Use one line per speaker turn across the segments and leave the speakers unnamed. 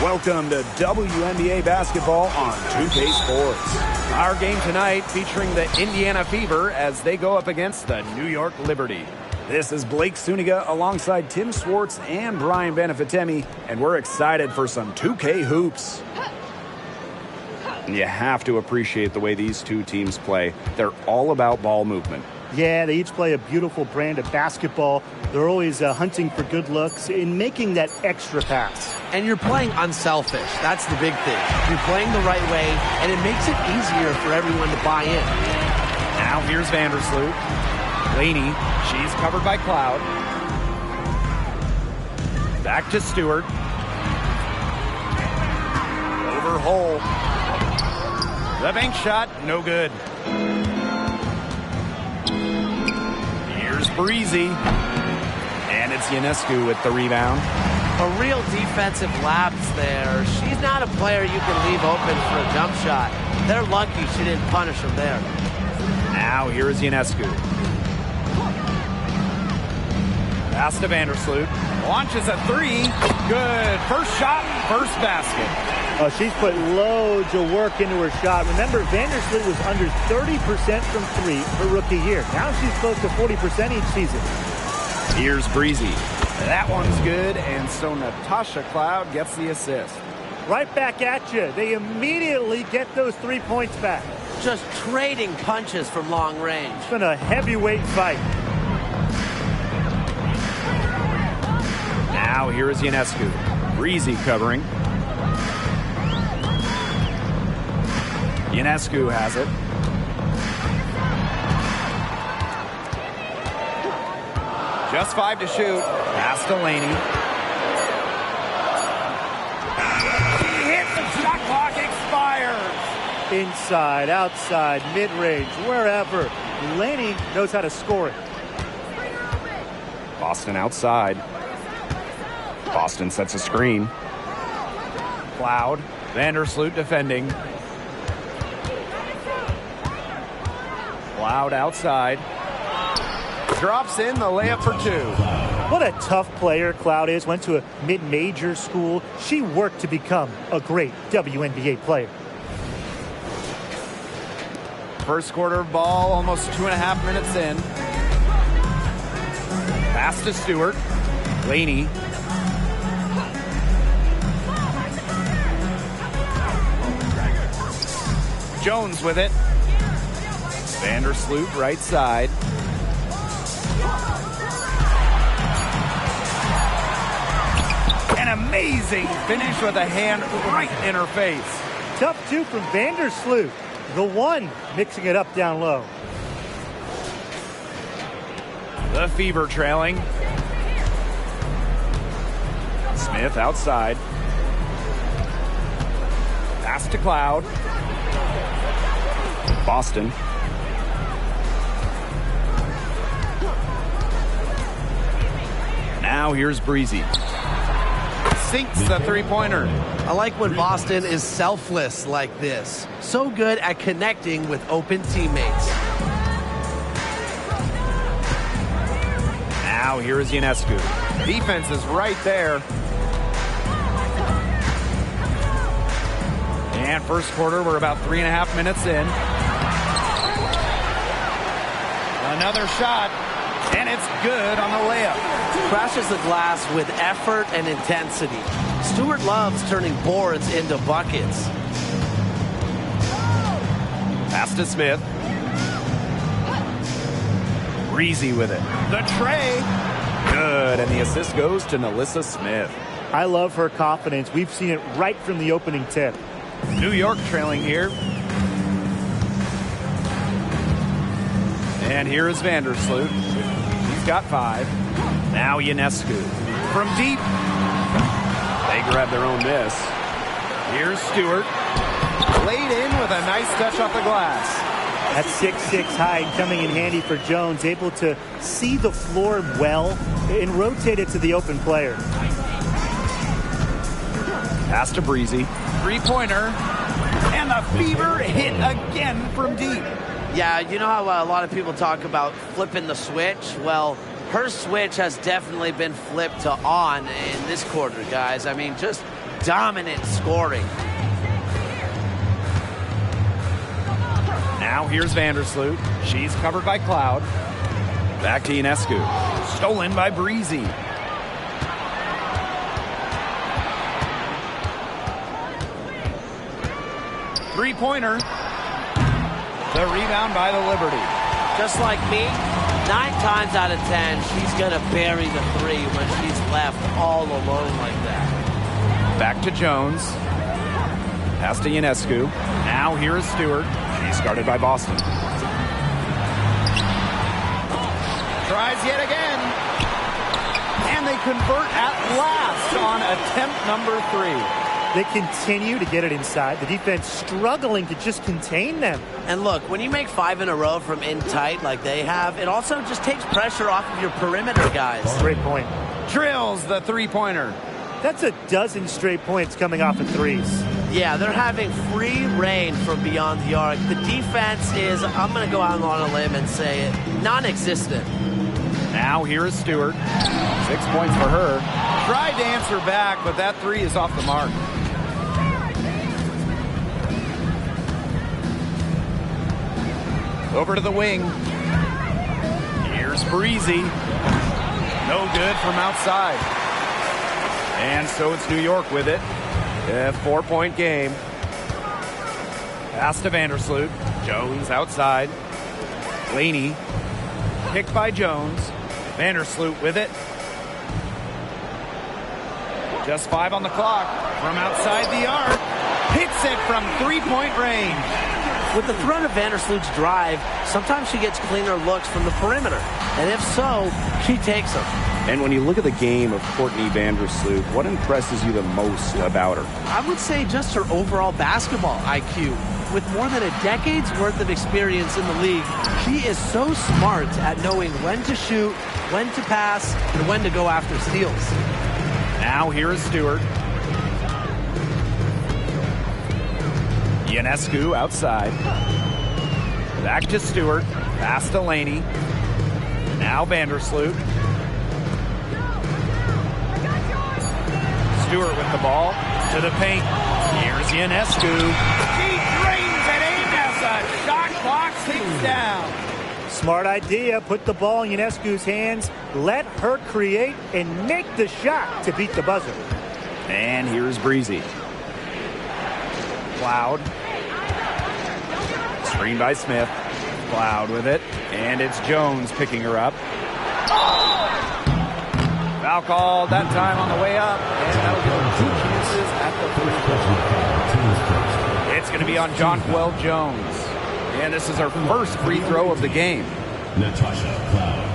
Welcome to WNBA basketball on 2K Sports. Our game tonight featuring the Indiana Fever as they go up against the New York Liberty. This is Blake Suniga alongside Tim Swartz and Brian Benefitemi, and we're excited for some 2K hoops. And you have to appreciate the way these two teams play. They're all about ball movement.
Yeah, they each play a beautiful brand of basketball. They're always hunting for good looks in making that extra pass.
And you're playing unselfish. That's the big thing. You're playing the right way, and it makes it easier for everyone to buy in.
Now here's Vandersloot. Laney, she's covered by Cloud. Back to Stewart. Over Hole. The bank shot, no good. Here's Breezy. And it's Ionescu with the rebound.
A real defensive lapse there. She's not a player you can leave open for a jump shot. They're lucky she didn't punish him there.
Now here's Ionescu. Pass to Vandersloot. Launches a three. Good. First shot, first basket.
Oh, she's put loads of work into her shot. Remember, Vandersloot was under 30% from three her rookie year. Now she's close to 40% each season.
Here's Breezy. That one's good, and so Natasha Cloud gets the assist.
Right back at you. They immediately get those 3 points back.
Just trading punches from long range.
It's been a heavyweight fight.
Now here is Ionescu. Breezy covering. Ionescu has it. Just 5 to shoot. Pass to Laney. Hit the shot clock expires.
Inside, outside, mid-range, wherever. Laney knows how to score it.
Boston outside. Boston sets a screen. Cloud. Vandersloot defending. Cloud outside. Drops in the layup for two.
What a tough player Cloud is. Went to a mid-major school. She worked to become a great WNBA player.
First quarter of ball, almost 2.5 minutes in. Pass to Stewart. Laney. Jones with it. Vandersloot right side. An amazing finish with a hand right in her face.
Tough two from Vandersloot. The one mixing it up down low.
The Fever trailing. Smith outside. Pass to Cloud. Boston. Now here's Breezy. Sinks the three-pointer.
I like when Boston is selfless like this. So good at connecting with open teammates.
Now here is Ionescu. Defense is right there. And first quarter, we're about 3.5 minutes in. Another shot, and it's good on the layup.
Crashes the glass with effort and intensity. Stewart loves turning boards into buckets.
Pass to Smith. Breezy with it. The tray. Good, and the assist goes to Nalissa Smith.
I love her confidence. We've seen it right from the opening tip.
New York trailing here. And here is Vandersloot. He's got 5. Now Ionescu. From deep. They grab their own miss. Here's Stewart. Laid in with a nice touch off the glass.
That 6'6" height coming in handy for Jones. Able to see the floor well and rotate it to the open player.
Pass to Breezy. Three-pointer. And the Fever hit again from deep.
Yeah, you know how a lot of people talk about flipping the switch? Well, her switch has definitely been flipped to on in this quarter, guys. I mean, just dominant scoring.
Now here's Vandersloot. She's covered by Cloud. Back to Ionescu. Stolen by Breezy. Three-pointer. The rebound by the Liberty.
Just like me, 9 times out of 10, she's going to bury the three when she's left all alone like that.
Back to Jones. Pass to Ionescu. Now here is Stewart. She's guarded by Boston. Tries yet again. And they convert at last on attempt number 3.
They continue to get it inside. The defense struggling to just contain them.
And look, when you make 5 in a row from in tight like they have, it also just takes pressure off of your perimeter guys.
Great point.
Drills the three-pointer.
That's a dozen straight points coming off of threes.
Yeah, they're having free reign from beyond the arc. The defense is, I'm going to go out on a limb and say it, non-existent.
Now here is Stewart. 6 points for her. Tried to answer back, but that three is off the mark. Over to the wing. Here's Breezy. No good from outside. And so it's New York with it. A 4-point game. Pass to Vandersloot. Jones outside. Laney. Picked by Jones. Vandersloot with it. Just 5 on the clock. From outside the arc. Hits it from 3-point range.
With the threat of Vandersloot's drive, sometimes she gets cleaner looks from the perimeter. And if so, she takes them.
And when you look at the game of Courtney Vandersloot, what impresses you the most about her?
I would say just her overall basketball IQ. With more than a decade's worth of experience in the league, she is so smart at knowing when to shoot, when to pass, and when to go after steals.
Now here is Stewart. Ionescu outside. Back to Stewart. Pass to Laney. Now Vandersloot. Stewart with the ball to the paint. Here's Ionescu. She drains it in as the shot clock ticks down.
Smart idea. Put the ball in Ionescu's hands. Let her create and make the shot to beat the buzzer.
And here's Breezy. Cloud. Screen by Smith. Cloud with it. And it's Jones picking her up. Foul called that time on the way up. And that'll give them 2 chances at the free throw. It's going to be on Jonquel Jones. And this is her first free throw of the game.
Natasha Cloud.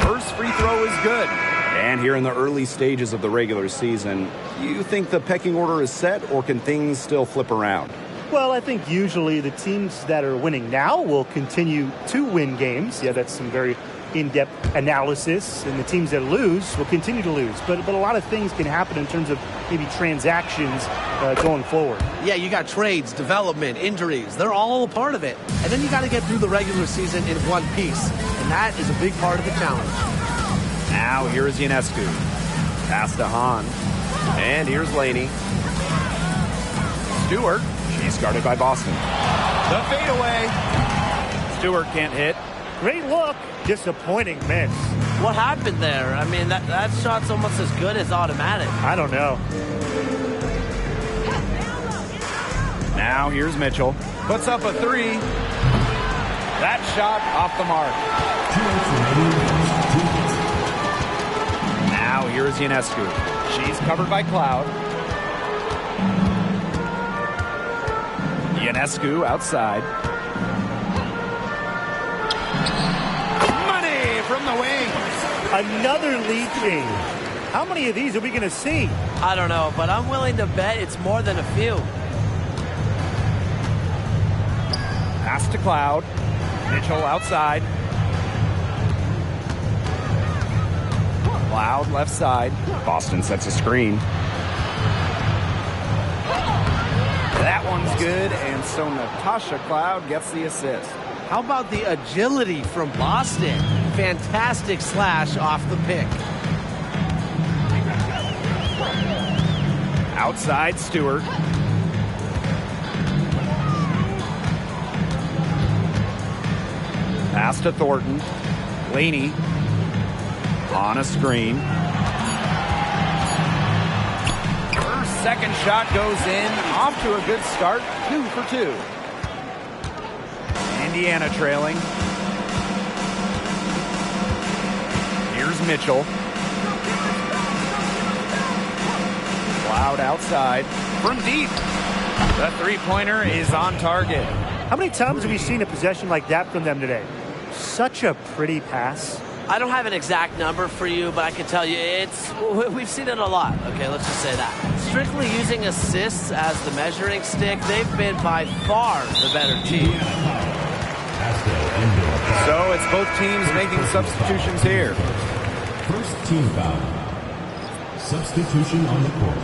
First free throw is good. And here in the early stages of the regular season, you think the pecking order is set, or can things still flip around?
Well, I think usually the teams that are winning now will continue to win games. Yeah, that's some very in-depth analysis. And the teams that lose will continue to lose. But a lot of things can happen in terms of maybe transactions going forward.
Yeah, you got trades, development, injuries. They're all a part of it. And then you got to get through the regular season in one piece. And that is a big part of the challenge.
Now here is Ionescu. Pass to Hahn. And here's Laney. Stewart. She's guarded by Boston. The fadeaway. Stewart can't hit.
Great look. Disappointing miss.
What happened there? I mean, that shot's almost as good as automatic.
I don't know.
Now here's Mitchell. Puts up a 3. That shot off the mark. Now here's Ionescu. She's covered by Cloud. Ionescu outside. Money from the wing.
Another lead change. How many of these are we going to see?
I don't know, but I'm willing to bet it's more than a few.
Pass to Cloud. Mitchell outside. Cloud left side. Boston sets a screen. That one's good, and so Natasha Cloud gets the assist.
How about the agility from Boston? Fantastic slash off the pick.
Outside Stewart. Pass to Thornton. Laney on a screen. Her second shot goes in. Off to a good start. 2 for 2. Indiana trailing. Here's Mitchell. Cloud outside. From deep. The three-pointer is on target.
How many times have you seen a possession like that from them today? Such a pretty pass.
I don't have an exact number for you, but I can tell you we've seen it a lot. Okay, let's just say that. Strictly using assists as the measuring stick, they've been by far the better team.
So it's both teams making substitutions here.
First team foul. Substitution on the court.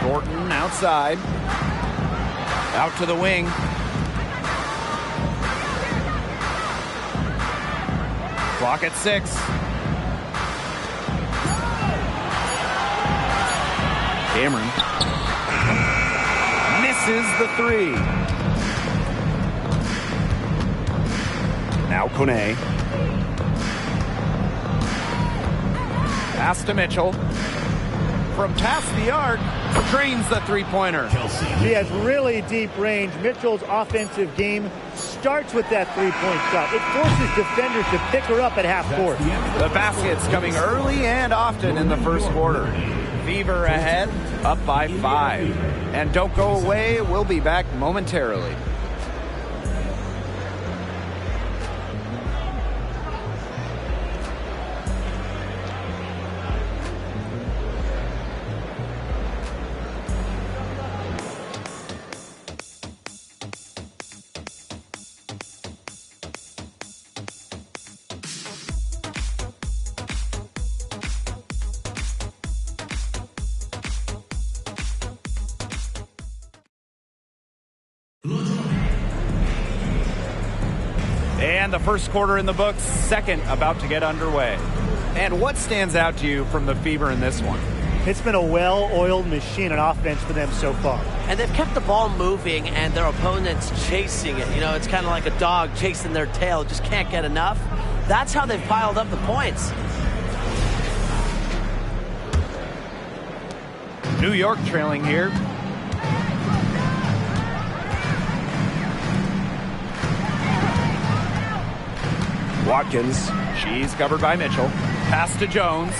Thornton outside. Out to the wing. Clock at 6. Cameron misses the 3. Now Kone. Pass to Mitchell. From past the arc, drains the three-pointer.
He has really deep range. Mitchell's offensive game starts with that three-point shot. It forces defenders to pick her up at half court.
The basket's coming early and often in the first quarter. Fever ahead, up by 5. And don't go away, we'll be back momentarily. And the first quarter in the books, second about to get underway. And what stands out to you from the Fever in this one?
It's been a well-oiled machine on offense for them so far.
And they've kept the ball moving and their opponents chasing it. You know, it's kind of like a dog chasing their tail, just can't get enough. That's how they've piled up the points.
New York trailing here. Watkins, she's covered by Mitchell. Pass to Jones.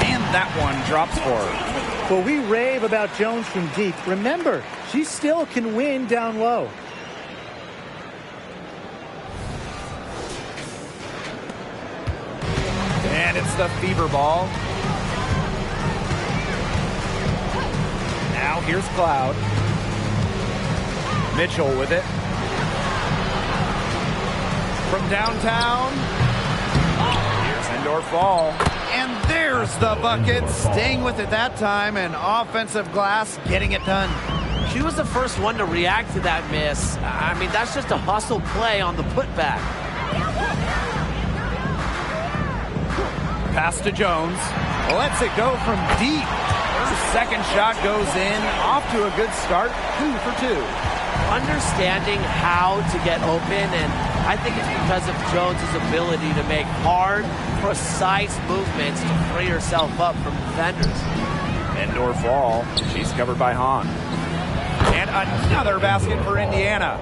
And that one drops for her.
Well, we rave about Jones from deep. Remember, she still can win down low.
And it's the Fever ball. Now here's Cloud. Mitchell with it. From downtown. Here's indoor fall. And there's the bucket. Staying with it that time. And offensive glass getting it done.
She was the first one to react to that miss. I mean, that's just a hustle play on the putback.
Pass to Jones. Lets it go from deep. Her second shot goes in. Off to a good start. 2 for 2.
Understanding how to get open, and I think it's because of Jones' ability to make hard, precise movements to free herself up from defenders.
Indoor fall. She's covered by Hahn. And another basket for Indiana.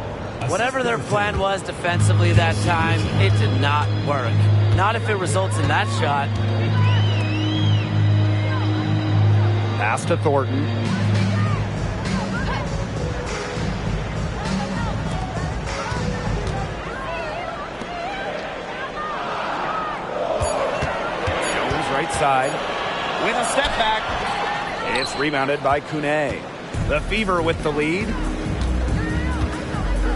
Whatever their plan was defensively that time, it did not work. Not if it results in that shot.
Pass to Thornton. side with a step back. It's rebounded by Kune. The Fever with the lead.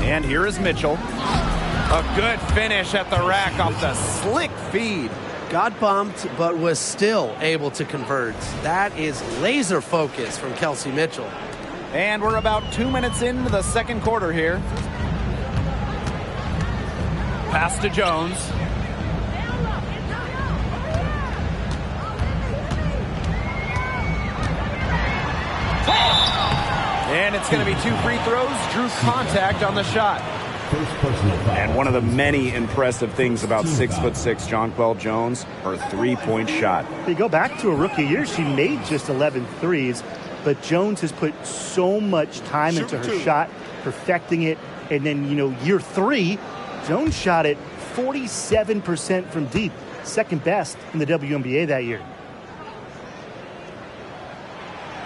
And here is Mitchell. A good finish at the rack off the slick feed.
Got bumped, but was still able to convert. That is laser focus from Kelsey Mitchell.
And we're about 2 minutes into the second quarter here. Pass to Jones. And it's going to be 2 free throws. Drew contact on the shot. And one of the many impressive things about 6'6" Jonquel Jones, her three-point shot.
They go back to a rookie year. She made just 11 threes, but Jones has put so much time into her shot, perfecting it. And then, year 3, Jones shot it 47% from deep, second best in the WNBA that year.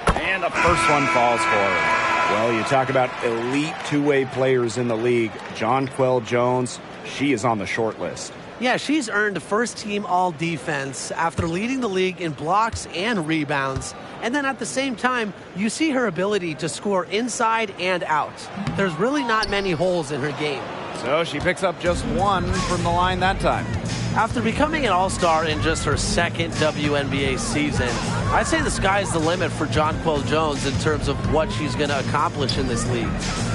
And the first one falls for her. Well, you talk about elite two-way players in the league. Jonquel Jones, she is on the short list.
Yeah, she's earned first-team all-defense after leading the league in blocks and rebounds. And then at the same time, you see her ability to score inside and out. There's really not many holes in her game.
So she picks up just 1 from the line that time.
After becoming an all-star in just her second WNBA season, I'd say the sky's the limit for Jonquel Jones in terms of what she's going to accomplish in this league.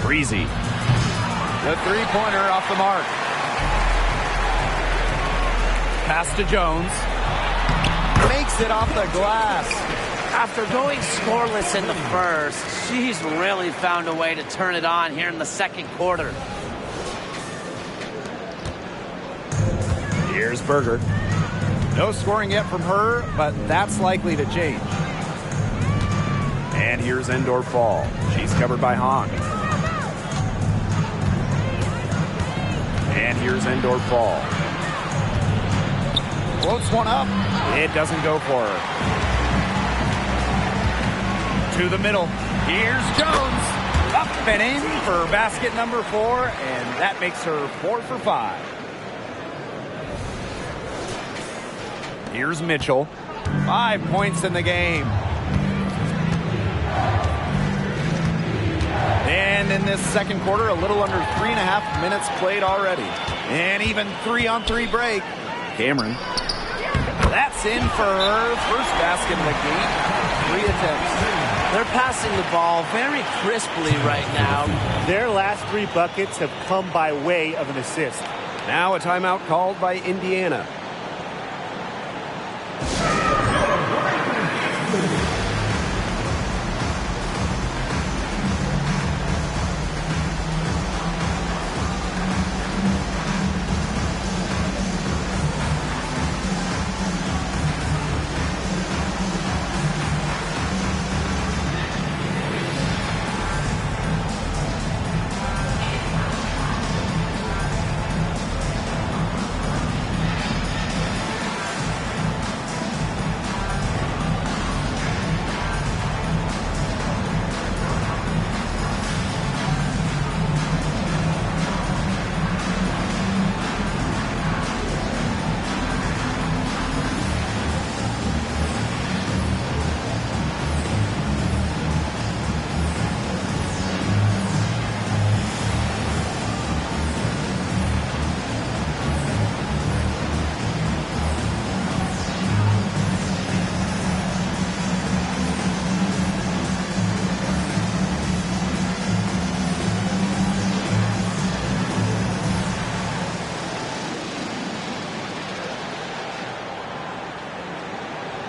Breezy. The three-pointer off the mark. Pass to Jones. Makes it off the glass.
After going scoreless in the first, she's really found a way to turn it on here in the second quarter.
Here's Berger. No scoring yet from her, but that's likely to change. And here's Endor Fall. She's covered by Hahn. And here's Endor Fall. Floats one up. It doesn't go for her. To the middle. Here's Jones. Up and in for basket number 4, and that makes her 4 for 5. Here's Mitchell. 5 points in the game. And in this second quarter, a little under 3.5 minutes played already. And even 3-on-3 break. Cameron. That's in for her first basket of the game. 3 attempts.
They're passing the ball very crisply right now.
Their last 3 buckets have come by way of an assist.
Now a timeout called by Indiana.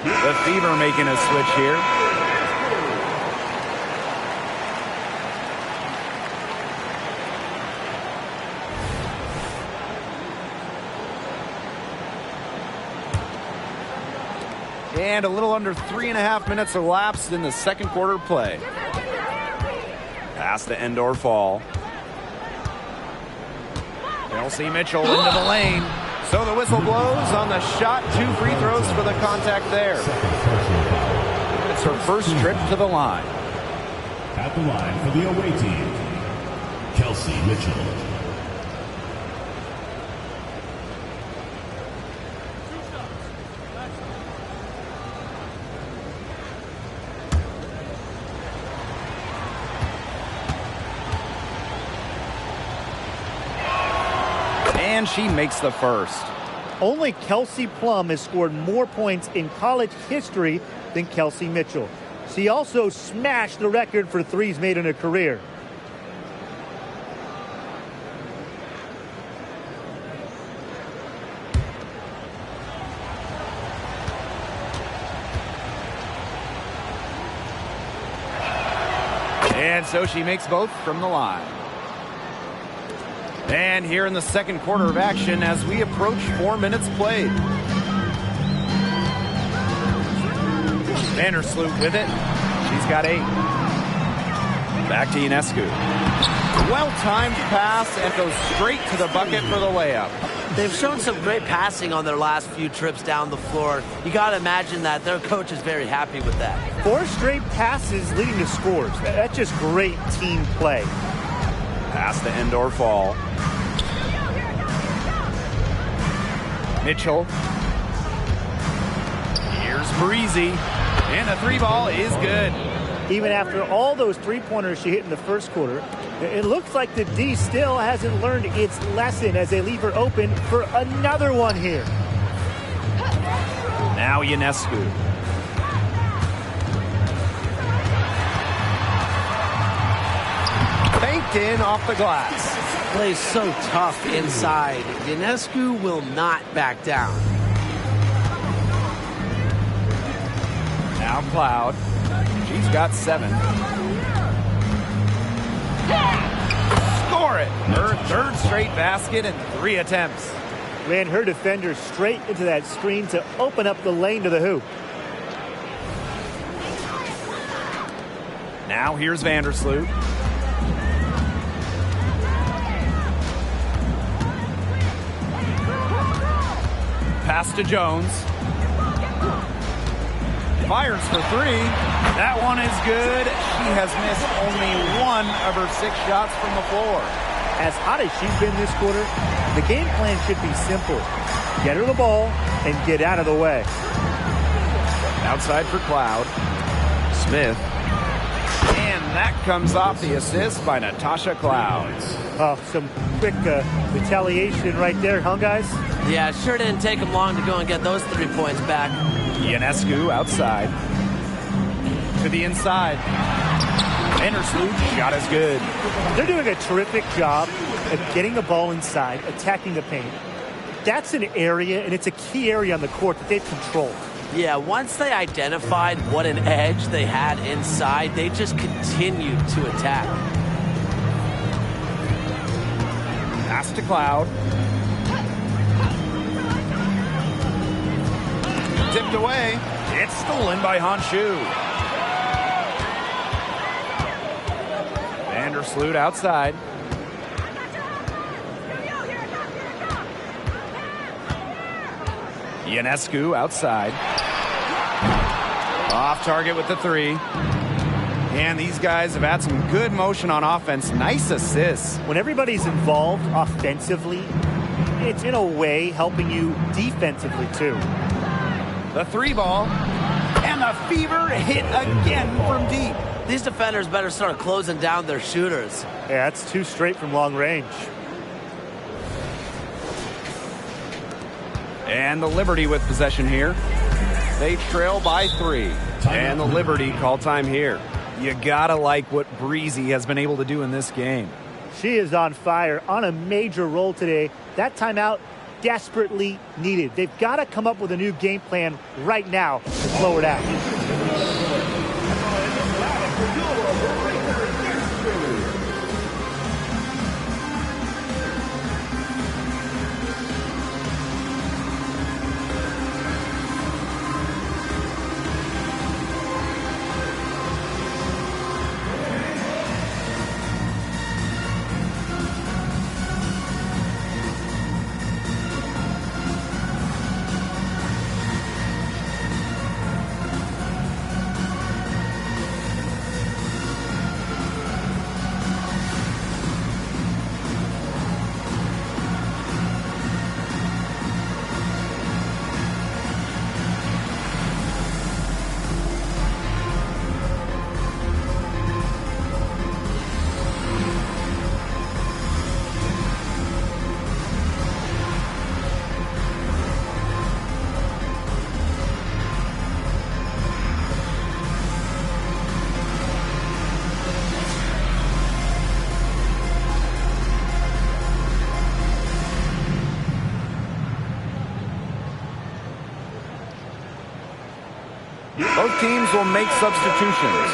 The Fever making a switch here. And a little under 3.5 minutes elapsed in the second quarter play. Pass to Endor Fall. Kelsey Mitchell into the lane. So the whistle blows on the shot. 2 free throws for the contact there. It's her first trip to the line.
At the line for the away team, Kelsey Mitchell.
and she makes the first.
Only Kelsey Plum has scored more points in college history than Kelsey Mitchell. She also smashed the record for threes made in her career.
And so she makes both from the line. And here in the second quarter of action as we approach 4 minutes played. Vandersloot with it. She's got 8. Back to Ionescu. Well-timed pass and goes straight to the bucket for the layup.
They've shown some great passing on their last few trips down the floor. You got to imagine that their coach is very happy with that.
4 straight passes leading to scores. That's just great team play.
Pass to end or fall. Mitchell. Here's Breezy. And the 3 ball is good.
Even after all those three-pointers she hit in the first quarter, it looks like the D still hasn't learned its lesson as they leave her open for another one here.
Now Ionescu. Banked in off the glass.
Plays so tough inside. Ionescu will not back down.
Now Cloud. She's got 7. Score it! Her third straight basket in 3 attempts.
Ran her defender straight into that screen to open up the lane to the hoop.
Now here's Vandersloot. Pass to Jones. Fires for 3. That one is good. She has missed only 1 of her 6 shots from the floor.
As hot as she's been this quarter, the game plan should be simple. Get her the ball and get out of the way.
Outside for Cloud. Smith. And that comes off the assist by Natasha Cloud.
Oh, some quick retaliation right there, huh, guys?
Yeah, sure didn't take them long to go and get those 3 points back.
Ionescu outside. To the inside. Vandersloot shot is good.
They're doing a terrific job of getting the ball inside, attacking the paint. That's an area, and it's a key area on the court that they've controlled.
Yeah, once they identified what an edge they had inside, they just continued to attack.
Pass to Cloud. Tipped away. It's stolen by Honshu. Vandersloot outside. Ionescu outside. Off target with the 3. And these guys have had some good motion on offense. Nice assists.
When everybody's involved offensively, it's in a way helping you defensively too.
The 3 ball. And the Fever hit again from deep.
These defenders better start closing down their shooters.
Yeah, that's 2 straight from long range.
And the Liberty with possession here. They trail by 3. And the Liberty call time here. You gotta like what Breezy has been able to do in this game.
She is on fire, on a major roll today. That timeout desperately needed. They've got to come up with a new game plan right now to slow her down.
Both teams will make substitutions.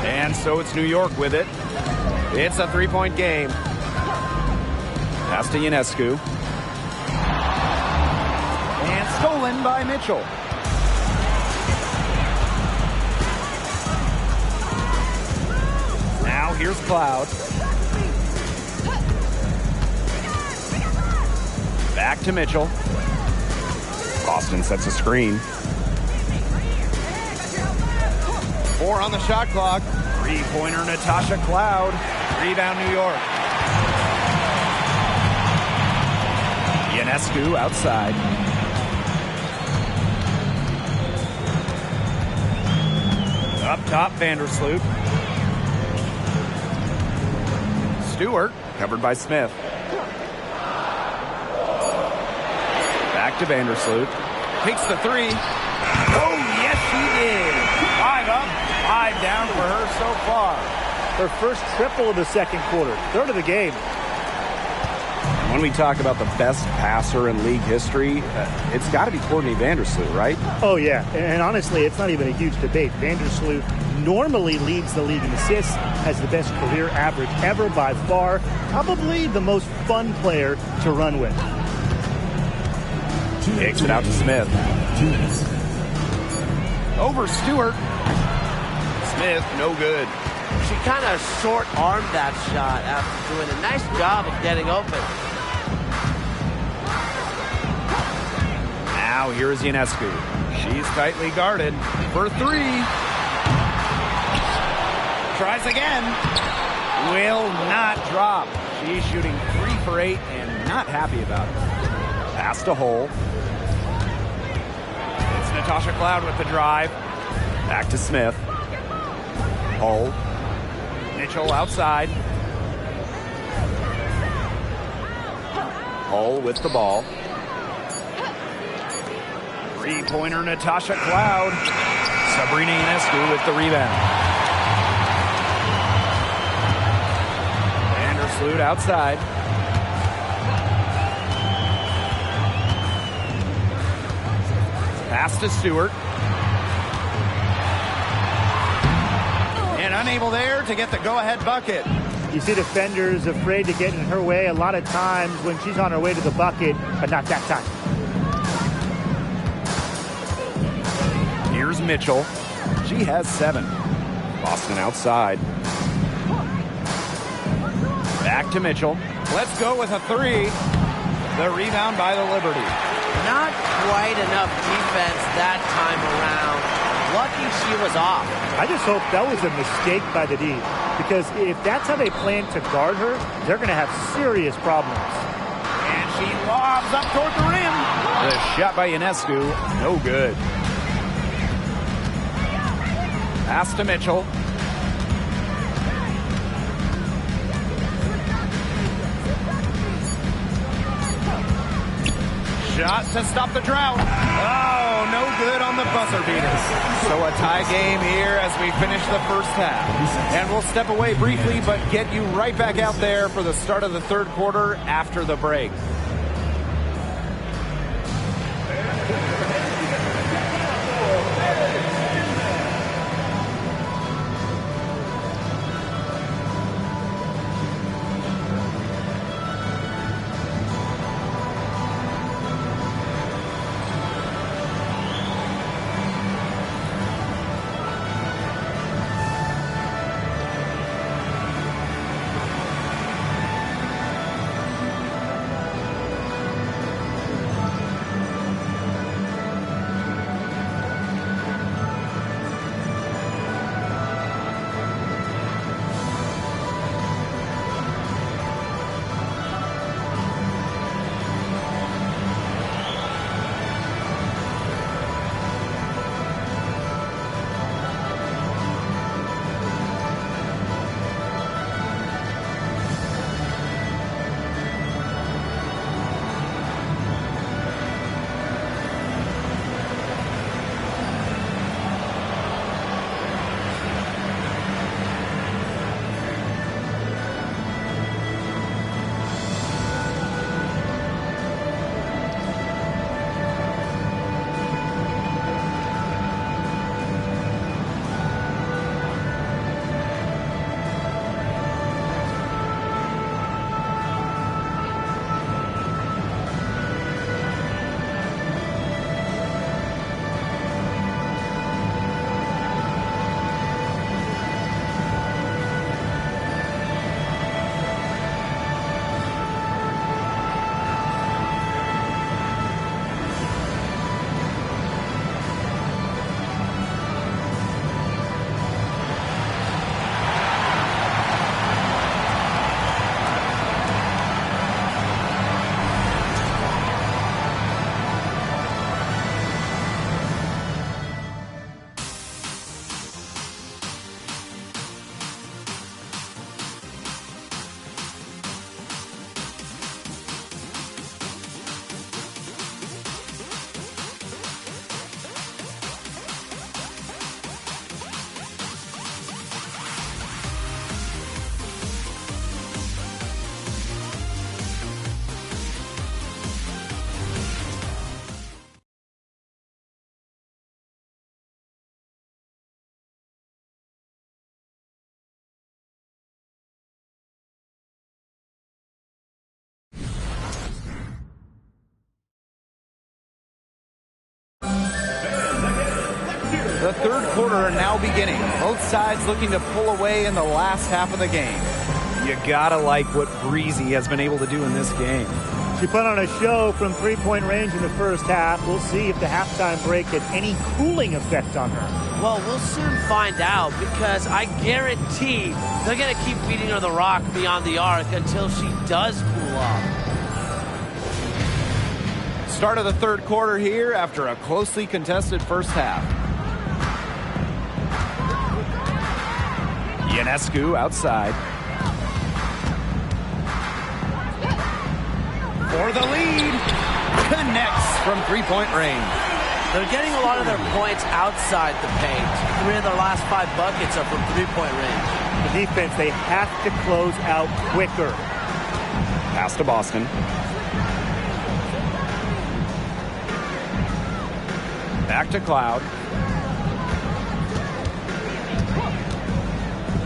And so it's New York with it. It's a three-point game. Pass to Ionescu. And stolen by Mitchell. Now here's Cloud. Back to Mitchell. Boston sets a screen. 4 on the shot clock. Three-pointer Natasha Cloud. Rebound New York. Ionescu outside. Up top, Vandersloot. Stewart, covered by Smith. Back to Vandersloot. Takes the three. Oh, yes, she did. 5 up, 5 down for her so far.
Her first triple of the second quarter. Third of the game.
When we talk about the best passer in league history, it's got to be Courtney Vandersloot, right?
Oh, yeah. And honestly, it's not even a huge debate. Vandersloot normally leads the league in assists, has the best career average ever by far. Probably the most fun player to run with.
Takes it out to Smith. Over Stewart. Smith, no good.
She kind of short-armed that shot after doing a nice job of getting open.
Now here's Ionescu. She's tightly guarded for 3. Tries again. Will not drop. She's shooting 3 for 8 and not happy about it. Pass to Hull. It's Natasha Cloud with the drive. Back to Smith. Hull. Mitchell outside. Hull with the ball. Three-pointer Natasha Cloud. Sabrina Ionescu with the rebound. Vandersloot outside. Pass to Stewart. And unable there to get the go-ahead bucket.
You see defenders afraid to get in her way a lot of times when she's on her way to the bucket, but not that time.
Here's Mitchell. She has 7. Boston outside. Back to Mitchell. Let's go with a 3. The rebound by the Liberty.
Not quite enough defense that time around. Lucky she was off.
I just hope that was a mistake by the D, because if that's how they plan to guard her, they're going to have serious problems.
And she lobs up toward the rim. The shot by Ionescu, no good. Pass to Mitchell. Shot to stop the drought. Oh, no good on the buzzer beater. So a tie game here as we finish the first half. And we'll step away briefly, but get you right back out there for the start of the third quarter after the break. The third quarter now beginning. Both sides looking to pull away in the last half of the game. You gotta like what Breezy has been able to do in this game.
She put on a show from three-point range in the first half. We'll see if the halftime break had any cooling effect on her.
Well, we'll soon find out, because I guarantee they're going to keep feeding her the rock beyond the arc until she does cool off.
Start of the third quarter here after a closely contested first half. Ionescu outside. For the lead. Connects from three-point range.
They're getting a lot of their points outside the paint. 3 of their last 5 buckets are from three-point range.
The defense, they have to close out quicker.
Pass to Boston. Back to Cloud.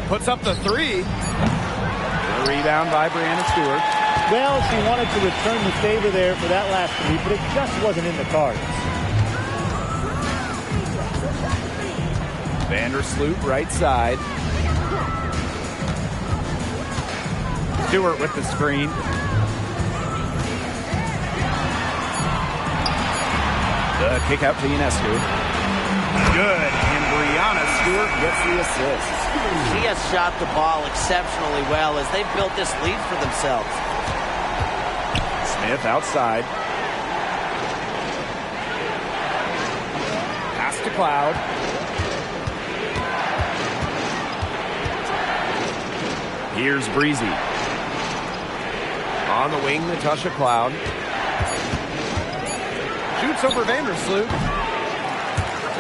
Puts up the 3. A rebound by Brianna Stewart.
Well, she wanted to return the favor there for that last 3, but it just wasn't in the cards.
Vandersloot right side. Stewart with the screen. The kick out to Ionescu. Good, and Brianna Stewart gets the assist.
She has shot the ball exceptionally well as they built this lead for themselves.
Smith outside. Pass to Cloud. Here's Breezy. On the wing, Natasha Cloud. Shoots over Vandersloot.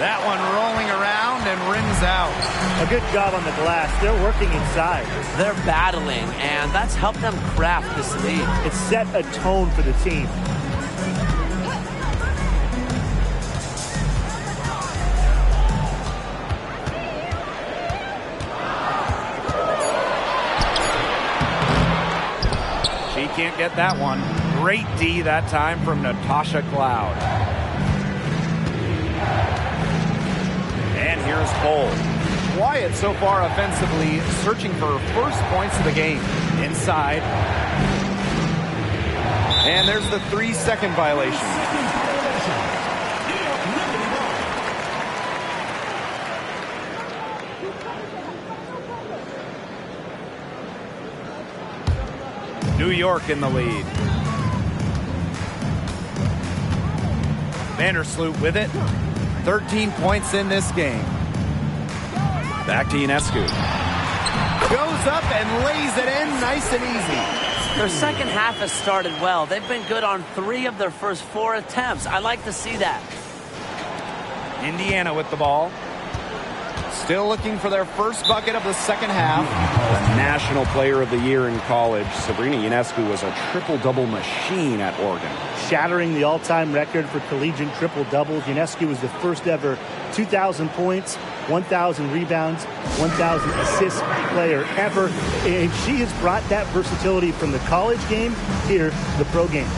That one rolling around and rims out.
A good job on the glass. They're working inside.
They're battling, and that's helped them craft this lead.
It set a tone for the team.
She can't get that one. Great D that time from Natasha Cloud. And here's Cole. Quiet so far offensively, searching for first points of the game. Inside. And there's the 3-second violation. New York in the lead. Vandersloot with it. 13 points in this game. Back to Ionescu. Goes up and lays it in nice and easy.
Their second half has started well. They've been good on 3 of their first 4 attempts. I like to see that.
Indiana with the ball. Still looking for their first bucket of the second half. The National Player of the Year in college, Sabrina Ionescu was a triple-double machine at Oregon.
Shattering the all-time record for collegiate triple-doubles. Ionescu was the first ever 2,000 points, 1,000 rebounds, 1,000 assists player ever. And she has brought that versatility from the college game here to the pro game.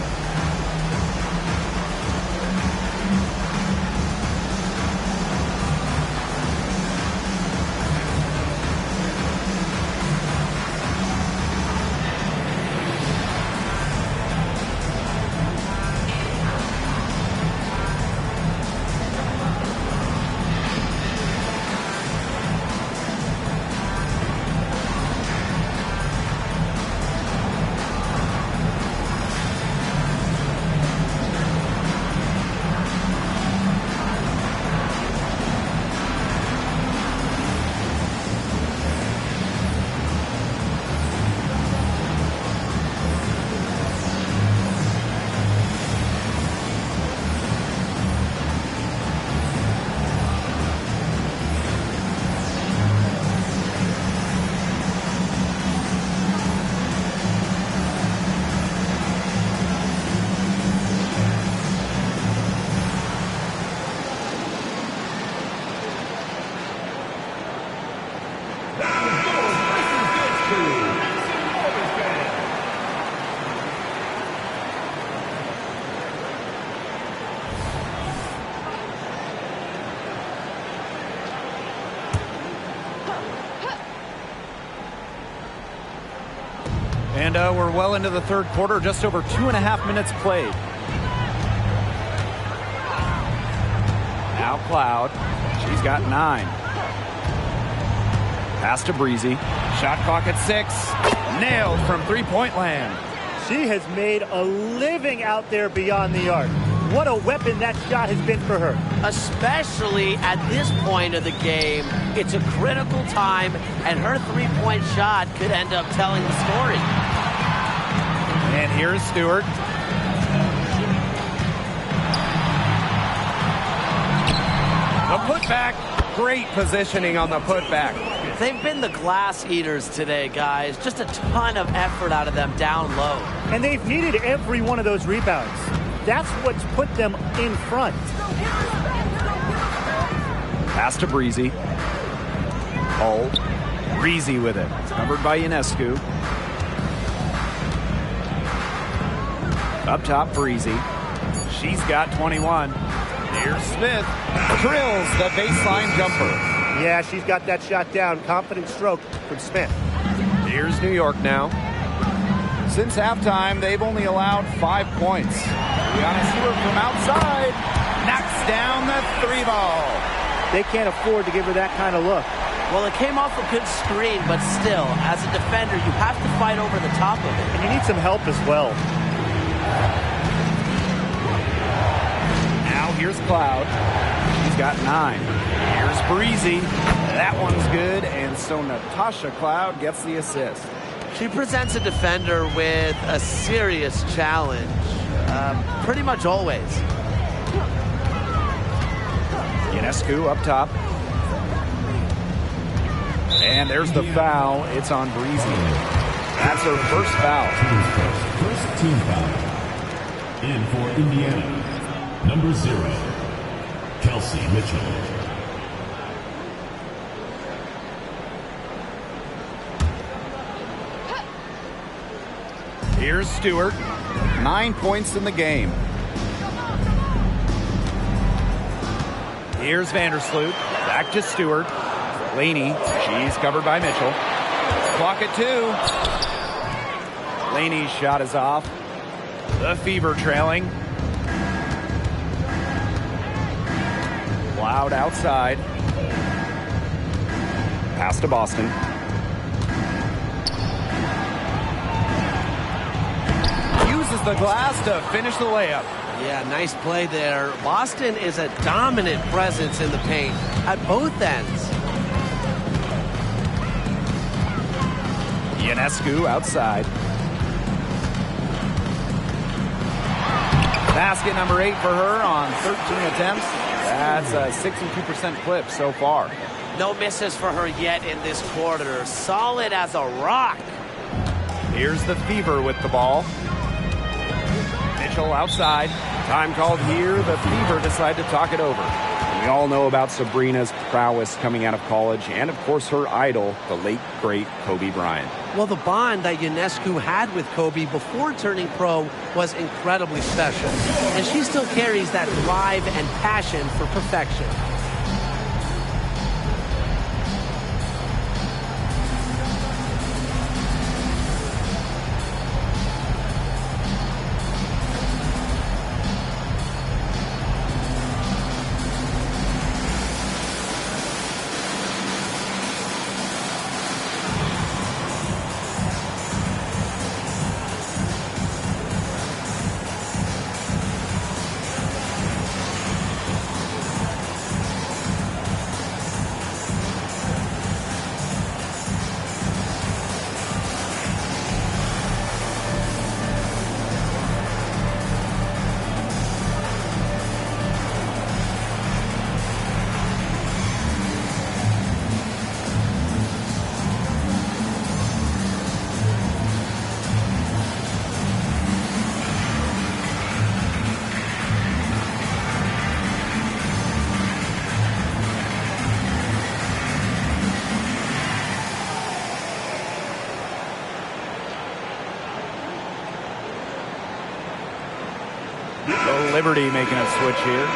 And we're well into the third quarter, just over 2.5 minutes played. Now Cloud. She's got 9. Pass to Breezy. Shot clock at 6. Nailed from three-point land.
She has made a living out there beyond the arc. What a weapon that shot has been for her.
Especially at this point of the game. It's a critical time, and her three-point shot could end up telling the story.
And here's Stewart. The putback. Great positioning on the putback.
They've been the glass eaters today, guys. Just a ton of effort out of them down low.
And they've needed every one of those rebounds. That's what's put them in front.
Pass to Breezy. Hull. Breezy with it. Covered by Ionescu. Up top, Breezy. She's got 21. Here's Smith. Drills the baseline jumper.
Yeah, she's got that shot down. Confident stroke from Smith.
Here's New York now. Since halftime, they've only allowed 5 points. Brianna Stewart from outside knocks down the 3-ball.
They can't afford to give her that kind of look.
Well, it came off a good screen, but still, as a defender, you have to fight over the top of it.
And you need some help as well.
Now here's Cloud. He's got 9. Here's Breezy. That one's good, and so Natasha Cloud gets the assist.
She presents a defender with a serious challenge, pretty much always.
Ionescu up top. And there's the foul. It's on Breezy. That's her first foul.
First team foul. In for Indiana, number 0, Kelsey Mitchell.
Here's Stewart. 9 points in the game. Here's Vandersloot. Back to Stewart. Laney. She's covered by Mitchell. Clock at 2. Laney's shot is off. The Fever trailing. Cloud outside. Pass to Boston. Uses the glass to finish the layup.
Yeah, nice play there. Boston is a dominant presence in the paint at both ends.
Ionescu outside. Basket number 8 for her on 13 attempts. That's a 62% clip so far.
No misses for her yet in this quarter. Solid as a rock.
Here's the Fever with the ball. Mitchell outside. Time called here. The Fever decide to talk it over. And we all know about Sabrina's prowess coming out of college and, of course, her idol, the late, great Kobe Bryant.
Well, the bond that Ionescu had with Kobe before turning pro was incredibly special. And she still carries that drive and passion for perfection.
So Liberty making a switch here.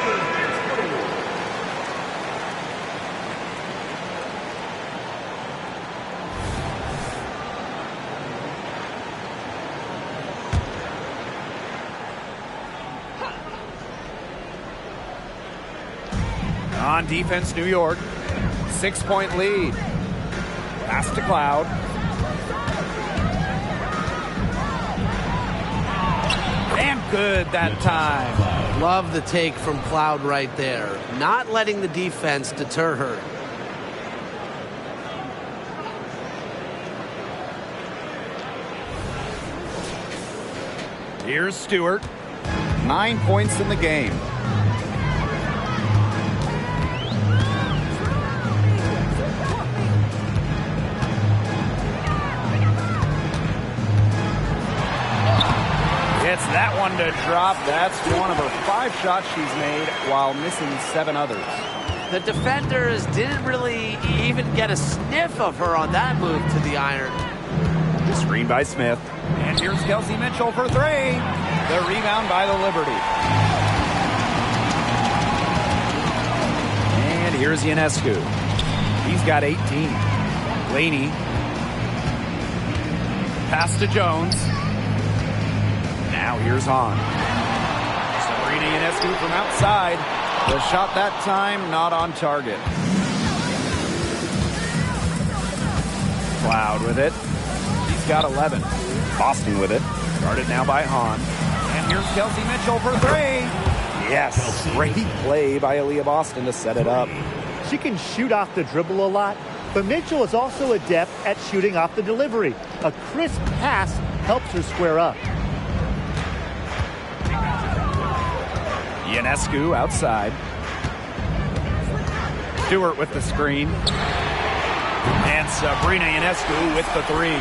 On defense, New York. 6-point lead. Pass to Cloud. And good that time.
Love the take from Cloud right there. Not letting the defense deter her.
Here's Stewart. 9 points in the game. Gets that one to drop. That's one of her 5 shots she's made while missing 7 others.
The defenders didn't really even get a sniff of her on that move to the iron.
Screen by Smith. And here's Kelsey Mitchell for 3. The rebound by the Liberty. And here's Ionescu. He's got 18. Laney. Pass to Jones. Now here's Hahn. Sabrina Ionescu from outside. The shot that time not on target. Cloud with it. She's got 11. Boston with it. Started now by Hahn. And here's Kelsey Mitchell for 3. Yes. Great play by Aaliyah Boston to set it up.
She can shoot off the dribble a lot, but Mitchell is also adept at shooting off the delivery. A crisp pass helps her square up.
Ionescu outside. Stewart with the screen. And Sabrina Ionescu with the 3.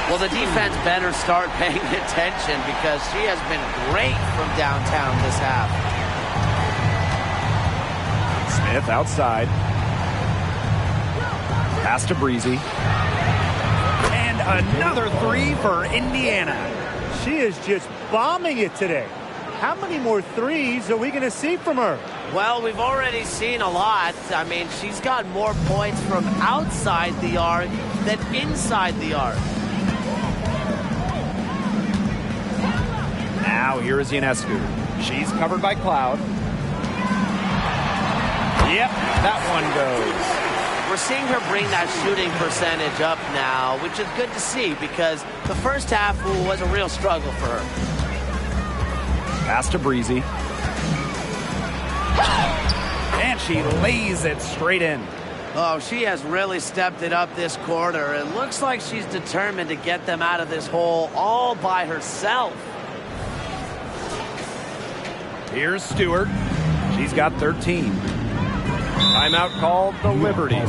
Well, the defense better start paying attention because she has been great from downtown this half.
Smith outside. Pass to Breezy. And another 3 for Indiana.
She is just bombing it today. How many more threes are we going to see from her?
Well, we've already seen a lot. I mean, she's got more points from outside the arc than inside the arc.
Now here is Ionescu. She's covered by Cloud. Yep, that one goes.
We're seeing her bring that shooting percentage up now, which is good to see because the first half was a real struggle for her.
Pass to Breezy. And she lays it straight in.
Oh, she has really stepped it up this quarter. It looks like she's determined to get them out of this hole all by herself.
Here's Stewart. She's got 13. Timeout called the Liberty.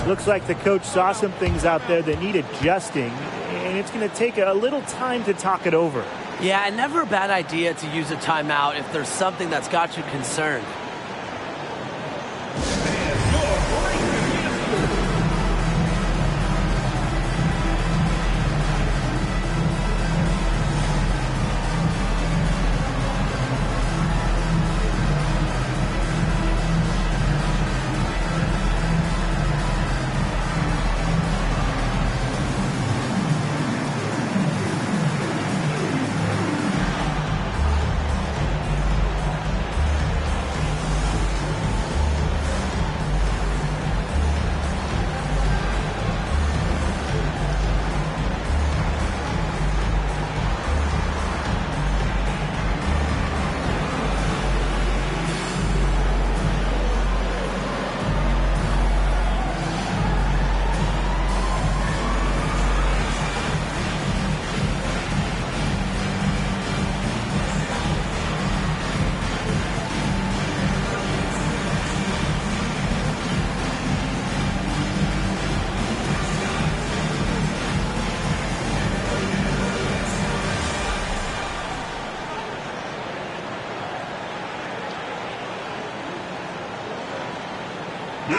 Looks like the coach saw some things out there that need adjusting, and it's going to take a little time to talk it over.
Yeah, and never a bad idea to use a timeout if there's something that's got you concerned.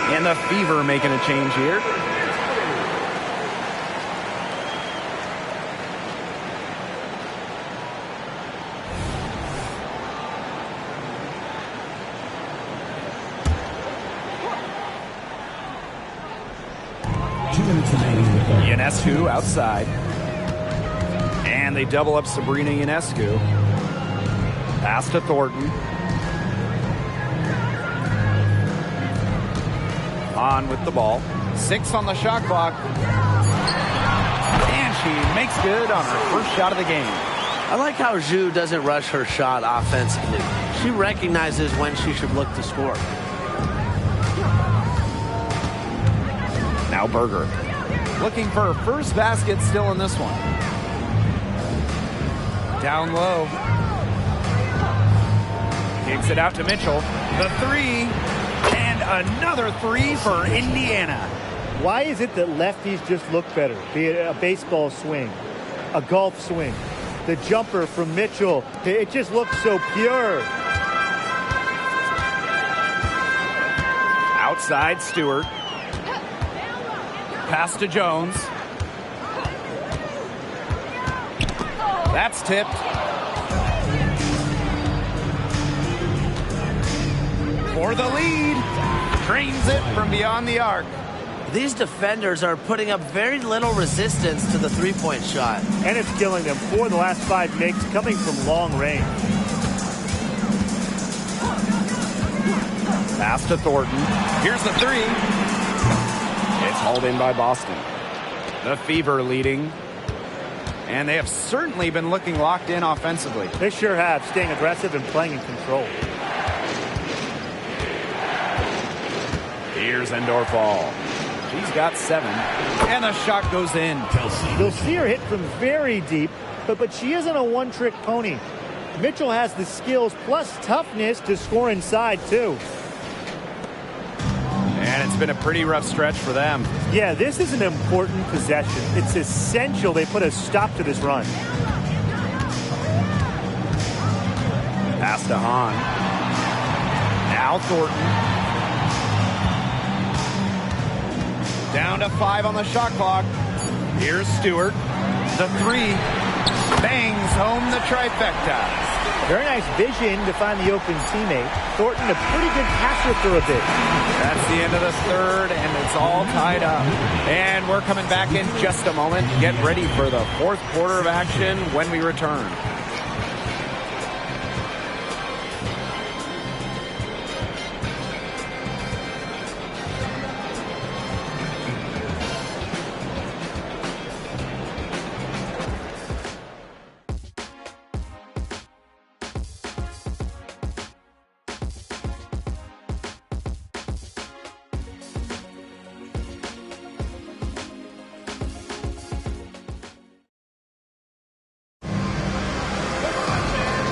And the Fever making a change here. Ionescu outside. And they double up Sabrina Ionescu. Pass to Thornton. On with the ball. 6 on the shot clock. And she makes good on her first shot of the game.
I like how Zhu doesn't rush her shot offensively. She recognizes when she should look to score.
Now Berger. Looking for her first basket still in this one. Down low. Kicks it out to Mitchell. The 3. And another 3 for Indiana.
Why is it that lefties just look better? Be it a baseball swing, a golf swing, the jumper from Mitchell. It just looks so pure.
Outside Stewart. Pass to Jones. That's tipped. For the lead. Drains it from beyond the arc.
These defenders are putting up very little resistance to the three-point shot.
And it's killing them. 4 of the last 5 makes coming from long range.
Pass to Thornton. Here's the 3. It's hauled in by Boston. The Fever leading. And they have certainly been looking locked in offensively.
They sure have, staying aggressive and playing in control.
Here's Endorfall. She's got 7. And the shot goes in.
You'll see her hit from very deep, but she isn't a one-trick pony. Mitchell has the skills plus toughness to score inside, too.
And it's been a pretty rough stretch for them.
Yeah, this is an important possession. It's essential they put a stop to this run.
Pass to Hahn. Now Thornton. Down to 5 on the shot clock. Here's Stewart. The 3. Bangs home the trifecta.
Very nice vision to find the open teammate. Thornton, a pretty good passer for a bit.
That's the end of the third, and it's all tied up. And we're coming back in just a moment. Get ready for the fourth quarter of action when we return.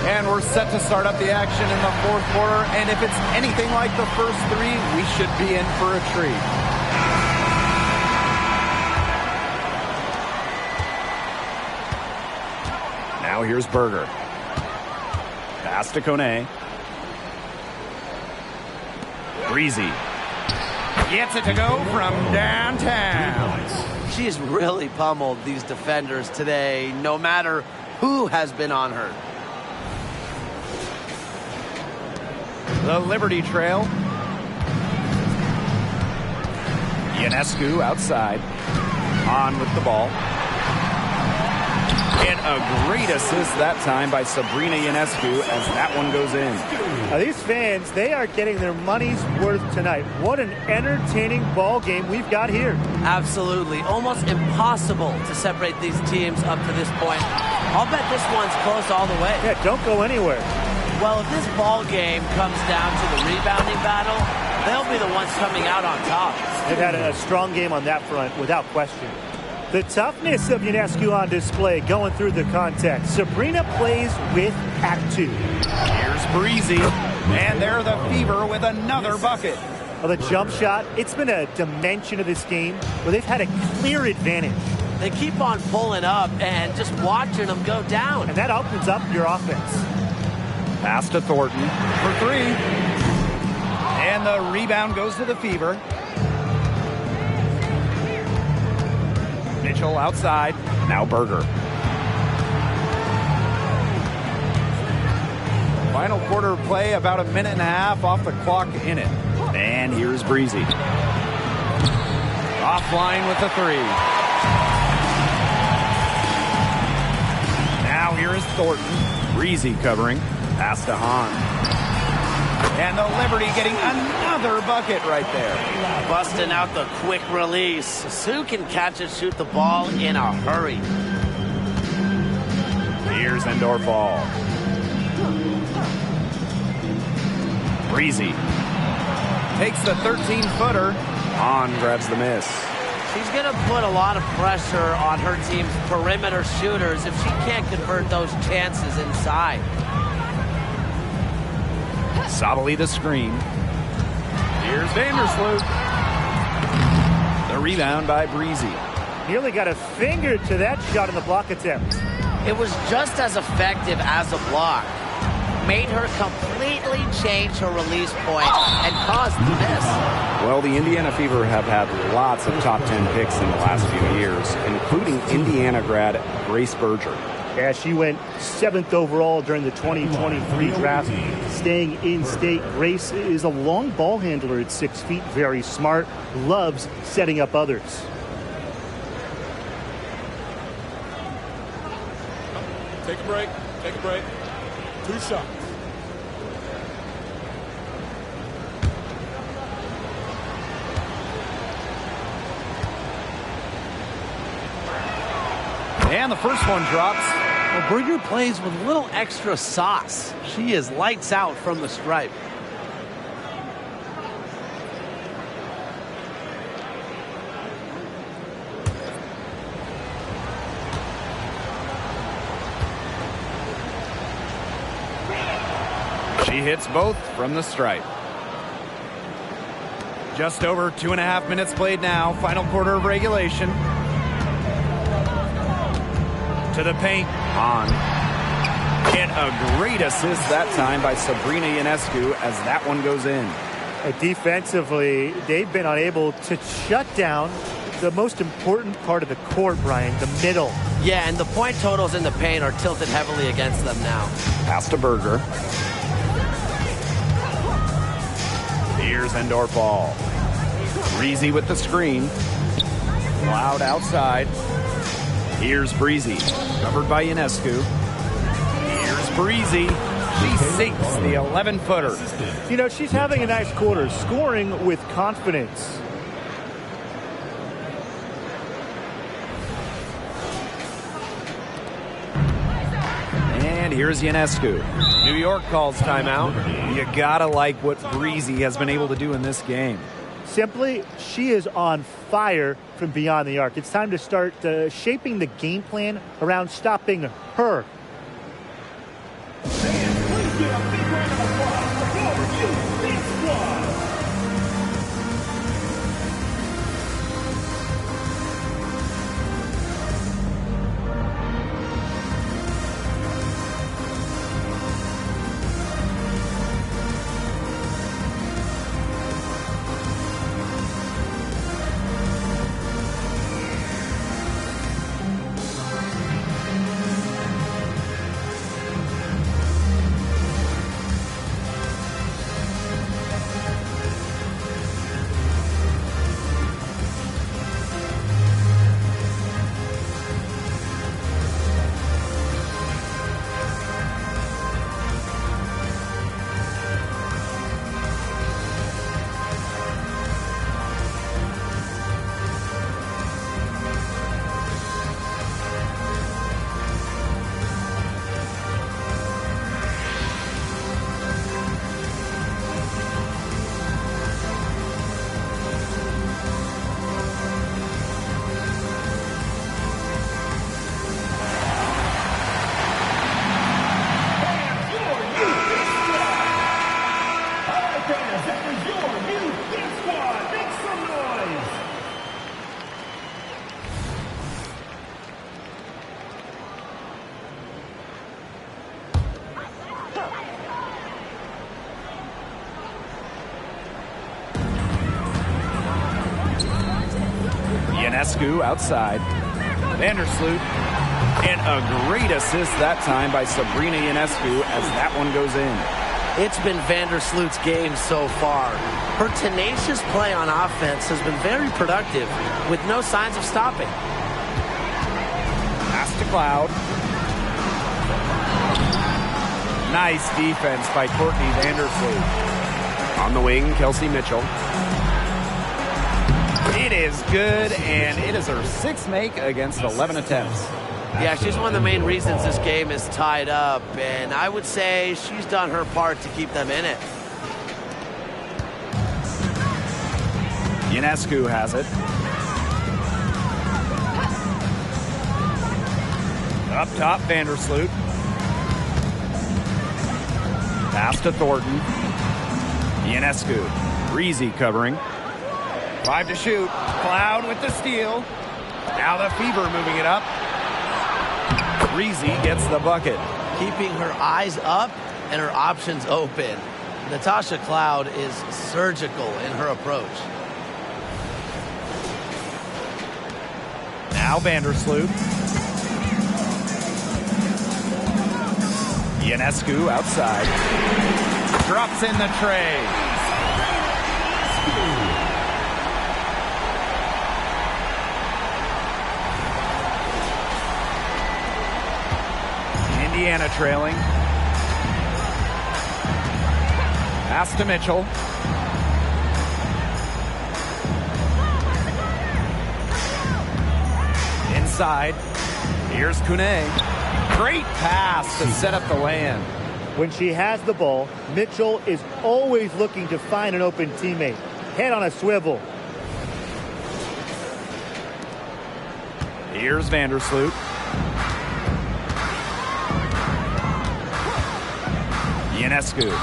And we're set to start up the action in the fourth quarter. And if it's anything like the first 3, we should be in for a treat. Now here's Berger. Pass to Kone. Breezy. Gets it to go from downtown.
She's really pummeled these defenders today, no matter who has been on her.
The Liberty Trail. Ionescu outside. On with the ball. And a great assist that time by Sabrina Ionescu as that one goes in.
Now these fans, they are getting their money's worth tonight. What an entertaining ball game we've got here.
Absolutely. Almost impossible to separate these teams up to this point. I'll bet this one's close all the way.
Yeah, don't go anywhere.
Well, if this ball game comes down to the rebounding battle, they'll be the ones coming out on top.
They've had a strong game on that front, without question. The toughness of Ionescu on display going through the contest. Sabrina plays with attitude.
Here's Breezy. And they're the Fever with another bucket.
Well, the jump shot, it's been a dimension of this game where they've had a clear advantage.
They keep on pulling up and just watching them go down.
And that opens up your offense.
Pass to Thornton for 3. And the rebound goes to the Fever. Mitchell outside. Now Berger. Final quarter of play, about a minute and a half off the clock in it. And here's Breezy. Offline with the 3. Now here is Thornton. Breezy covering. Pass to Hahn. And the Liberty getting another bucket right there.
Busting out the quick release. Sue can catch and shoot the ball in a hurry.
Here's indoor ball. Breezy takes the 13-footer. On grabs the miss.
She's going to put a lot of pressure on her team's perimeter shooters if she can't convert those chances inside.
Sabali the screen. Here's Vandersloot. The rebound by Breezy.
Nearly got a finger to that shot in the block attempt.
It was just as effective as a block. Made her completely change her release point and caused the miss.
Well, the Indiana Fever have had lots of top 10 picks in the last few years, including Indiana grad Grace Berger.
Yeah, she went 7th overall during the 2023 draft. Staying in state, Grace is a long ball handler at 6 feet, very smart, loves setting up others.
Take a break. Take a break. 2 shots.
And the first one drops.
Well, Berger plays with a little extra sauce. She is lights out from the stripe.
She hits both from the stripe. Just over 2.5 minutes played now. Final quarter of regulation. To the paint. On. And a great assist that time by Sabrina Ionescu as that one goes in.
Defensively, they've been unable to shut down the most important part of the court, Brian, the middle.
Yeah, and the point totals in the paint are tilted heavily against them now.
Pass to Berger. Here's indoor ball. Breezy with the screen. Loud outside. Here's Breezy. Covered by Ionescu. Here's Breezy. She sinks the 11-footer.
You know, she's having a nice quarter, scoring with confidence.
And here's Ionescu. New York calls timeout. You gotta like what Breezy has been able to do in this game.
Simply, she is on fire from beyond the arc. It's time to start shaping the game plan around stopping her.
Ionescu outside. Vandersloot. And a great assist that time by Sabrina Ionescu as that one goes in.
It's been Vandersloot's game so far. Her tenacious play on offense has been very productive with no signs of stopping.
Pass to Cloud. Nice defense by Courtney Vandersloot. On the wing, Kelsey Mitchell. It is good, and it is her 6th make against 11 attempts.
Yeah, she's one of the main reasons this game is tied up, and I would say she's done her part to keep them in it.
Ionescu has it. Up top, Vandersloot. Pass to Thornton. Ionescu. Breezy covering. 5 to shoot. Cloud with the steal. Now the Fever moving it up. Breezy gets the bucket.
Keeping her eyes up and her options open. Natasha Cloud is surgical in her approach.
Now Vandersloot. Ionescu outside. Drops in the tray. Indiana trailing. Pass to Mitchell. Inside. Here's Kune. Great pass to set up the land.
When she has the ball, Mitchell is always looking to find an open teammate. Head on a swivel.
Here's Vandersloot. Ionescu. Here's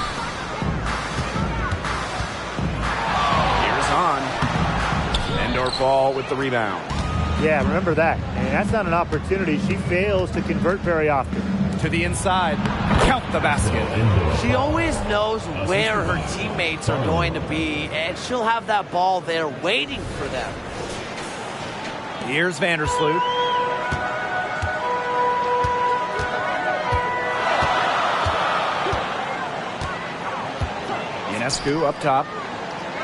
Hahn. Endorf with the rebound.
Yeah, remember that. And that's not an opportunity she fails to convert very often.
To the inside. Count the basket.
She always knows where her teammates are going to be, and she'll have that ball there waiting for them.
Here's Vandersloot. Ionescu up top.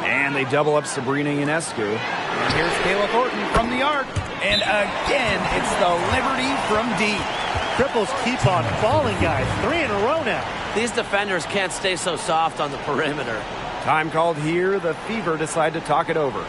And they double up Sabrina Ionescu. And here's Kayla Thornton from the arc. And again, it's the Liberty from deep.
Triples keep on falling, guys. 3 in a row now.
These defenders can't stay so soft on the perimeter.
Time called here. The Fever decide to talk it over.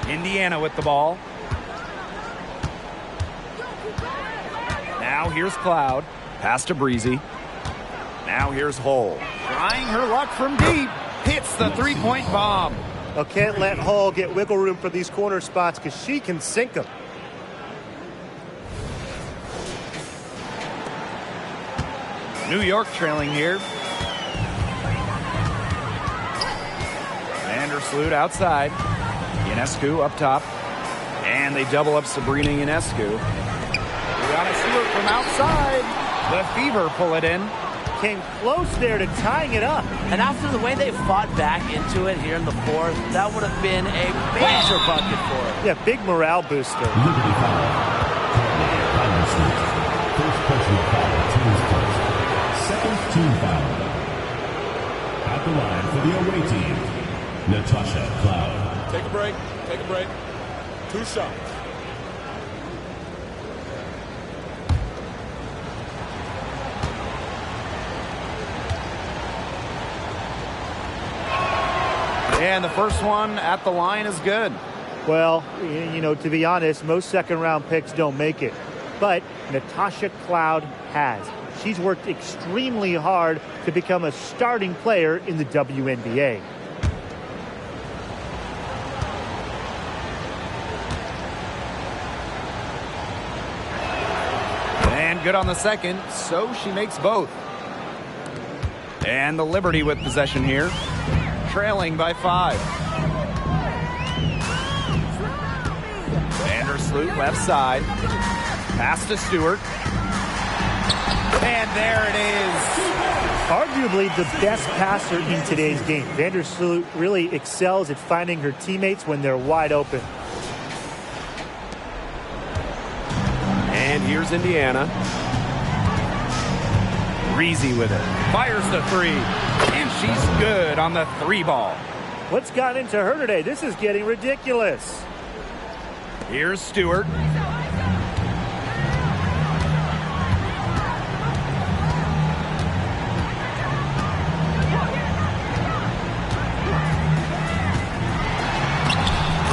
Indiana with the ball. Now here's Cloud. Pass to Breezy. Now here's Hull. Trying her luck from deep. Hits the three-point bomb.
Well, can't let Hull get wiggle room for these corner spots because she can sink them.
New York trailing here. Vandersloot outside. Ionescu up top. And they double up Sabrina Ionescu. Brianna Stewart from outside. The Fever pull it in.
Came close there to tying it up.
And after the way they fought back into it here in the fourth, that would have been a major bucket for them.
Yeah, big morale booster.
Liberty foul. First personal foul, team's first. Second team foul. the away team, Natasha Cloud.
Take a break. Take a break. 2 shots.
And the first one at the line is good.
Well, you know, to be honest, most second-round picks don't make it. But Natasha Cloud has. She's worked extremely hard to become a starting player in the WNBA.
And good on the second, so she makes both. And the Liberty with possession here, trailing by 5. Vandersloot left side. Pass to Stewart. And there it is.
Arguably the best passer in today's game. Vandersloot really excels at finding her teammates when they're wide open.
And here's Indiana. Reezy with it. Fires the 3. And she's good on the 3 ball.
What's gotten into her today? This is getting ridiculous.
Here's Stewart.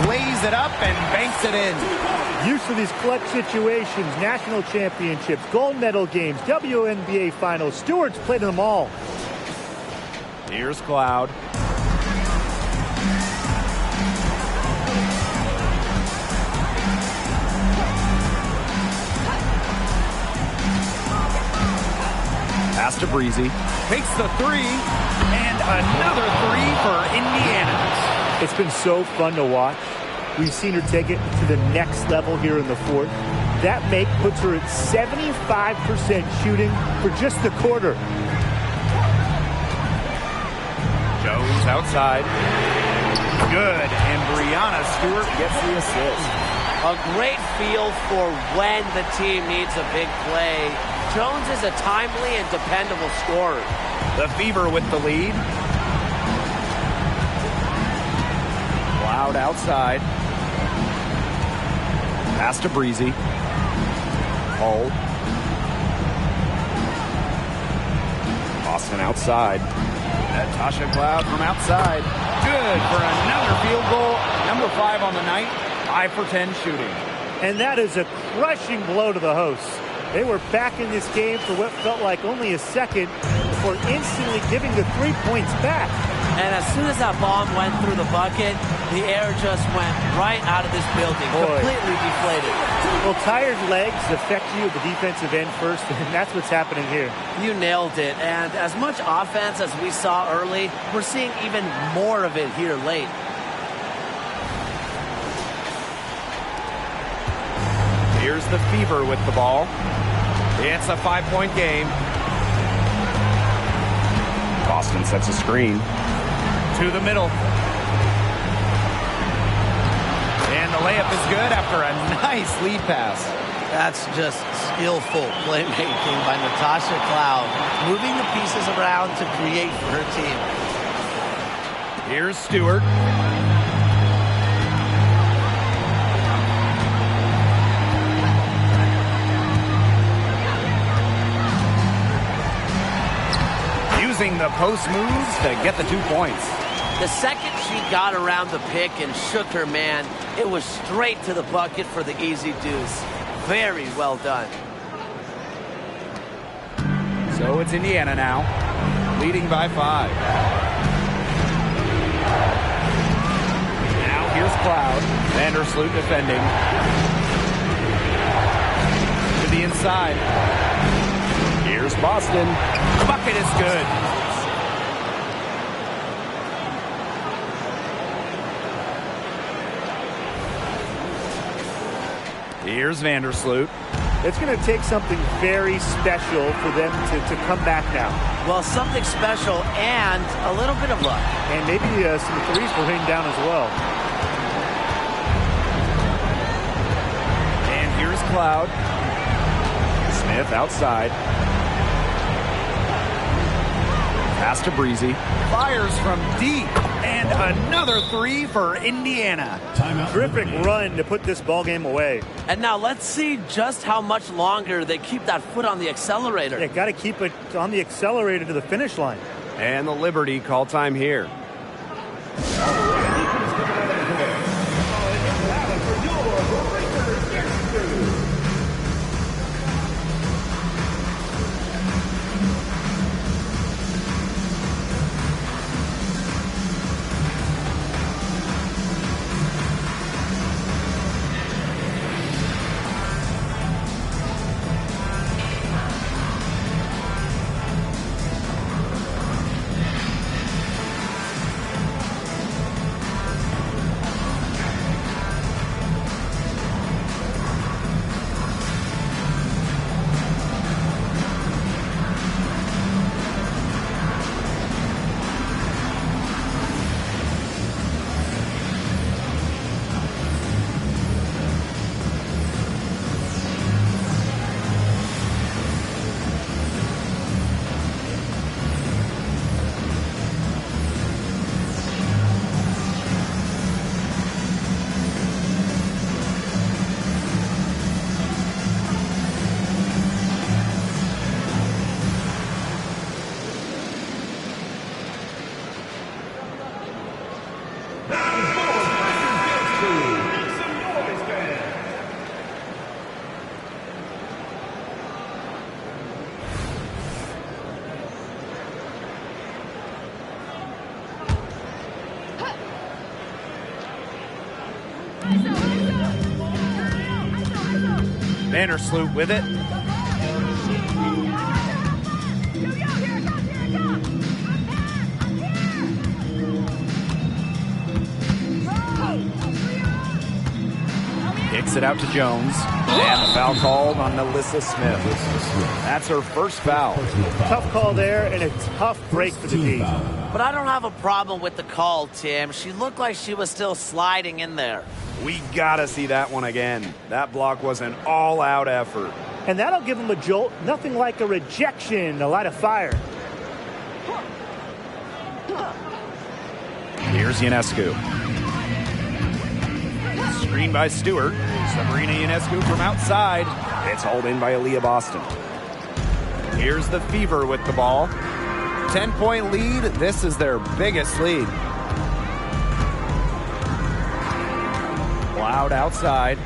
Lays it up and banks it in.
Used to these clutch situations, national championships, gold medal games, WNBA finals. Stewart's played them all.
Here's Cloud. Pass to Breezy. Takes the 3. And another 3 for Indiana.
It's been so fun to watch. We've seen her take it to the next level here in the 4th. That make puts her at 75% shooting for just the quarter.
Jones outside. Good. And Brianna Stewart gets the assist.
A great feel for when the team needs a big play. Jones is a timely and dependable scorer.
The Fever with the lead. Cloud outside. Pass to Breezy. Hold. Boston outside. Natasha Cloud from outside. Good for another field goal. Number 5 on the night. 5 for 10 shooting.
And that is a crushing blow to the hosts. They were back in this game for what felt like only a second before instantly giving the 3 points back.
And as soon as that bomb went through the bucket, the air just went right out of this building, completely deflated.
Well, tired legs affect you at the defensive end first, and that's what's happening here.
You nailed it. And as much offense as we saw early, we're seeing even more of it here late.
Here's the Fever with the ball. It's a 5-point game. Boston sets a screen. To the middle. And the layup is good after a nice lead pass.
That's just skillful playmaking by Natasha Cloud, moving the pieces around to create for her team.
Here's Stewart. Using the post moves to get the 2 points.
The second she got around the pick and shook her man, it was straight to the bucket for the easy deuce. Very well done.
So it's Indiana now, leading by 5. Now here's Cloud. Vandersloot defending. To the inside. Here's Boston. The bucket is good. Here's Vandersloot.
It's going to take something very special for them to come back now.
Well, something special and a little bit of luck.
And maybe some threes will rain down as well.
And here's Cloud. Smith outside. Pass to Breezy. Fires from deep. And another three for Indiana.
Timeout.
Terrific run to put this ball game away.
And now let's see just how much longer they keep that foot on the accelerator.
Yeah, got to keep it on the accelerator to the finish line.
And the Liberty call time here. Vandersloot with it. Kicks it out to Jones. And the foul called on Melissa Smith. That's her first foul.
Tough call there and a tough break for the D.
But I don't have a problem with the call, Tim. She looked like she was still sliding in there.
We gotta see that one again. That block was an all-out effort.
And that'll give them a jolt. Nothing like a rejection to light a fire.
Here's Ionescu. Screen by Stewart. Sabrina Ionescu from outside. It's hauled in by Aaliyah Boston. Here's the Fever with the ball. 10-point lead. This is their biggest lead. Loud outside.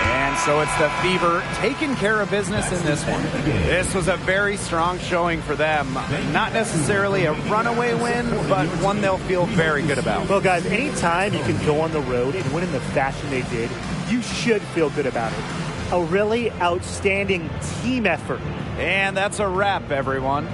And so it's the Fever taking care of business in this one. This was a very strong showing for them. Not necessarily a runaway win, but one they'll feel very good about.
Well, guys, anytime you can go on the road and win in the fashion they did, you should feel good about it. A really outstanding team effort.
And that's a wrap, everyone.